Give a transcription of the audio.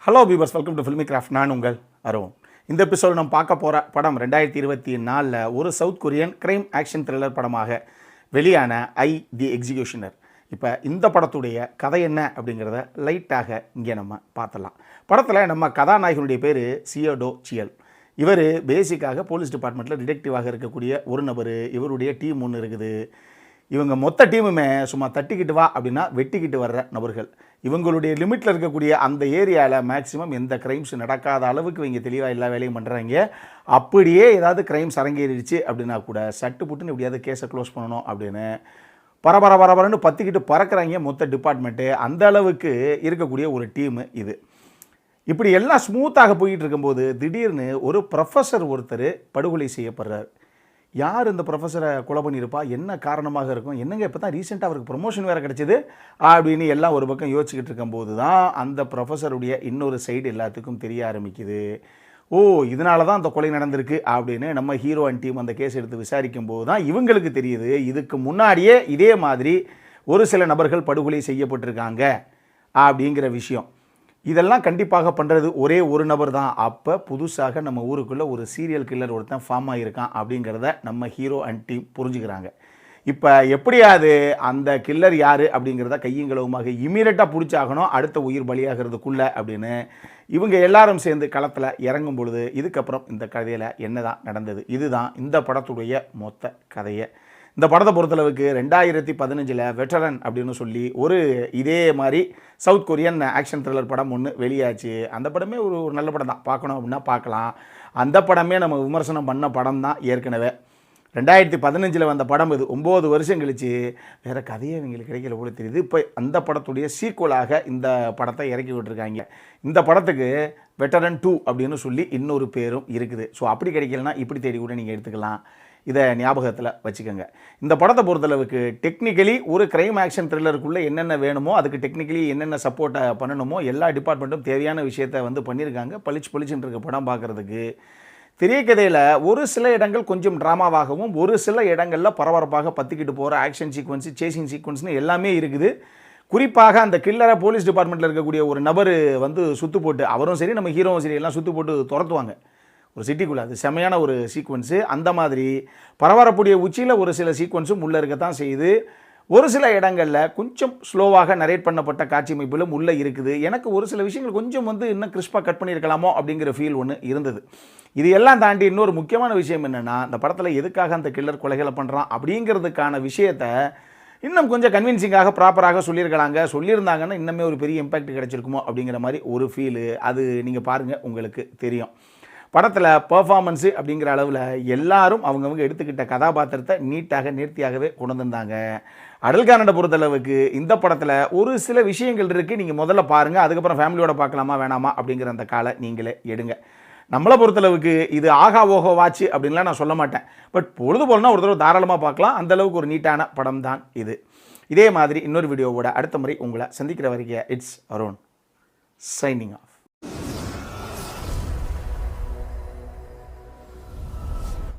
Hello viewers, welcome to filmi craft. நான் உங்கள் அருண். இந்த எபிசோடு நம்ம பார்க்க போகிற படம் 2024 ஒரு south Korean crime action thriller படமாக வெளியான தி எக்ஸிக்யூஷனர். இப்போ இந்த படத்துடைய கதை என்ன அப்படிங்கிறத லைட்டாக இங்கே நம்ம பார்த்துடலாம். படத்தில் நம்ம கதாநாயகனுடைய பேர் சியோடோ சியல். இவர் பேசிக்காக போலீஸ் டிபார்ட்மெண்ட்டில் டிடெக்டிவாக இருக்கக்கூடிய ஒரு நபர். இவருடைய டீம் ஒன்று இருக்குது. இவங்க மொத்த டீமுமே சும்மா தட்டிக்கிட்டு வா அப்படின்னா வெட்டிக்கிட்டு வர்ற நபர்கள். இவங்களுடைய லிமிட்டில் இருக்கக்கூடிய அந்த ஏரியாவில் மேக்ஸிமம் எந்த க்ரைம்ஸ் நடக்காத அளவுக்கு இவங்க தெளிவாக எல்லா வேலையும் பண்ணுறாங்க. அப்படியே ஏதாவது க்ரைம்ஸ் அரங்கேறிடுச்சு அப்படின்னா கூட சட்டு புட்டுன்னு எப்படியாவது கேஸை க்ளோஸ் பண்ணணும் அப்படின்னு பரபரன்னு பற்றிக்கிட்டு பறக்கிறாங்க மொத்த டிபார்ட்மெண்ட்டு. அந்த அளவுக்கு இருக்கக்கூடிய ஒரு டீமு இது. இப்படி எல்லாம் ஸ்மூத்தாக போயிட்டு இருக்கும்போது திடீர்னு ஒரு ப்ரொஃபஸர் ஒருத்தர் படுகொலை செய்யப்படுறார். யார் இந்த ப்ரொஃபஸரை கொலை பண்ணியிருப்பா, என்ன காரணமாக இருக்கும், என்னங்க இப்போ தான் ரீசெண்டாக அவருக்கு ப்ரொமோஷன் வேறு கிடச்சிது அப்படின்னு எல்லாம் ஒரு பக்கம் யோசிச்சுக்கிட்டு இருக்கும்போது தான் அந்த ப்ரொஃபஸருடைய இன்னொரு சைடு எல்லாத்துக்கும் தெரிய ஆரம்பிக்குது. ஓ, இதனால தான் அந்த கொலை நடந்திருக்கு அப்படின்னு நம்ம ஹீரோ அண்ட் டீம் அந்த கேஸ் எடுத்து விசாரிக்கும் போது தான் இவங்களுக்கு தெரியுது, இதுக்கு முன்னாடியே இதே மாதிரி ஒரு சில நபர்கள் படுகொலை செய்யப்பட்டிருக்காங்க அப்படிங்கிற விஷயம். இதெல்லாம் கண்டிப்பாக பண்ணுறது ஒரே ஒரு நபர் தான். அப்போ புதுசாக நம்ம ஊருக்குள்ளே ஒரு சீரியல் கில்லர் ஒருத்தன் ஃபார்ம் ஆகியிருக்கான் அப்படிங்கிறத நம்ம ஹீரோ அண்ட் டீம் புரிஞ்சுக்கிறாங்க. இப்போ எப்படியாவது அந்த கில்லர் யார் அப்படிங்கிறத கையங்களவுமாக இமீடியட்டாக பிடிச்சாகணும் அடுத்த உயிர் பலியாகிறதுக்குள்ளே அப்படின்னு இவங்க எல்லாரும் சேர்ந்து களத்தில் இறங்கும் பொழுது இதுக்கப்புறம் இந்த கதையில் என்ன தான் நடந்தது, இதுதான் இந்த படத்துடைய மொத்த கதையை. இந்த படத்தை பொறுத்தளவுக்கு 2015 வெட்டரன் அப்படின்னு சொல்லி ஒரு இதே மாதிரி சவுத் கொரியன் ஆக்ஷன் த்ரில்லர் படம் ஒன்று வெளியாச்சு. அந்த படமே ஒரு நல்ல படம் தான், பார்க்கணும் அப்படின்னா பார்க்கலாம். அந்த படமே நம்ம விமர்சனம் பண்ண படம் தான் ஏற்கனவே. 2015 வந்த படம் இது. 9 வருஷம் கழிச்சு வேறு கதையே இவங்களுக்கு கிடைக்கல போல தெரியுது. இப்போ அந்த படத்துடைய சீக்குவலாக இந்த படத்தை இறக்கி விட்டுருக்காங்க. இந்த படத்துக்கு வெட்டரன் 2 அப்படின்னு சொல்லி இன்னொரு பேரும் இருக்குது. ஸோ அப்படி கிடைக்கலன்னா இப்படி தேடி கூட நீங்கள் எடுத்துக்கலாம். இதை ஞாபகத்தில் வச்சுக்கோங்க. இந்த படத்தை பொறுத்தளவுக்கு டெக்னிக்கலி ஒரு கிரைம் ஆக்ஷன் த்ரில்லருக்குள்ளே என்னென்ன வேணுமோ அதுக்கு டெக்னிக்கலி என்னென்ன சப்போர்ட்டை பண்ணணுமோ எல்லா டிபார்ட்மெண்ட்டும் தேவையான விஷயத்தை பண்ணியிருக்காங்க. பளிச்சுன்னு இருக்க படம் பார்க்குறதுக்கு. திரைக்கதையில் ஒரு சில இடங்கள் கொஞ்சம் ட்ராமாவாகவும் ஒரு சில இடங்களில் பரபரப்பாக பற்றிக்கிட்டு போகிற ஆக்ஷன் சீக்வன்ஸு, சேசிங் சீக்வன்ஸ்னு எல்லாமே இருக்குது. குறிப்பாக அந்த கில்லரை போலீஸ் டிபார்ட்மெண்ட்டில் இருக்கக்கூடிய ஒரு நபர் சுற்று போட்டு, அவரும் சரி நம்ம ஹீரோவும் சரி எல்லாம் சுற்று போட்டு துரத்துவாங்க ஒரு சிட்டிக்குள்ளே. அது செமையான ஒரு சீக்வன்ஸு. அந்த மாதிரி பரபரப்புடைய உச்சியில் ஒரு சில சீக்வன்ஸும் உள்ளே இருக்கத்தான் செய்யுது. ஒரு சில இடங்களில் கொஞ்சம் ஸ்லோவாக நரேட் பண்ணப்பட்ட காட்சி அமைப்பிலும் உள்ளே இருக்குது. எனக்கு ஒரு சில விஷயங்கள் கொஞ்சம் இன்னும் கிறிஸ்பாக கட் பண்ணியிருக்கலாமோ அப்படிங்கிற ஃபீல் ஒன்று இருந்தது. இது எல்லாம் தாண்டி இன்னொரு முக்கியமான விஷயம் என்னென்னா, இந்த படத்தில் எதுக்காக அந்த கில்லர் கொலைகளை பண்ணுறான் அப்படிங்கிறதுக்கான விஷயத்தை இன்னும் கொஞ்சம் கன்வின்சிங்காக ப்ராப்பராக சொல்லியிருந்தாங்கன்னா இன்னுமே ஒரு பெரிய இம்பேக்ட் கிடச்சிருக்குமோ அப்படிங்கிற மாதிரி ஒரு ஃபீலு. அது நீங்கள் பாருங்கள், உங்களுக்கு தெரியும். படத்தில் பர்ஃபார்மன்ஸு அப்படிங்கிற அளவில் எல்லாரும் அவங்கவுங்க எடுத்துக்கிட்ட கதாபாத்திரத்தை நீட்டாக நேர்த்தியாகவே கொண்டு வந்திருந்தாங்க. அடல்கானடை பொறுத்தளவுக்கு இந்த படத்தில் ஒரு சில விஷயங்கள் இருக்குது. நீங்கள் முதல்ல பாருங்கள், அதுக்கப்புறம் ஃபேமிலியோட பார்க்கலாமா வேணாமா அப்படிங்கிற அந்த காலை நீங்களே எடுங்க. நம்மளை பொறுத்தளவுக்கு இது ஆகா ஓஹோ வாட்சி அப்படின்லாம் நான் சொல்ல மாட்டேன். பட் பொழுது போலனா ஒரு தடவை தாராளமாக பார்க்கலாம். அந்தளவுக்கு ஒரு நீட்டான படம் தான் இது. இதே மாதிரி இன்னொரு வீடியோவோட அடுத்த முறை உங்களை சந்திக்கிற வரைக்கும் இட்ஸ் அருண் சைனிங் ஆஃப்.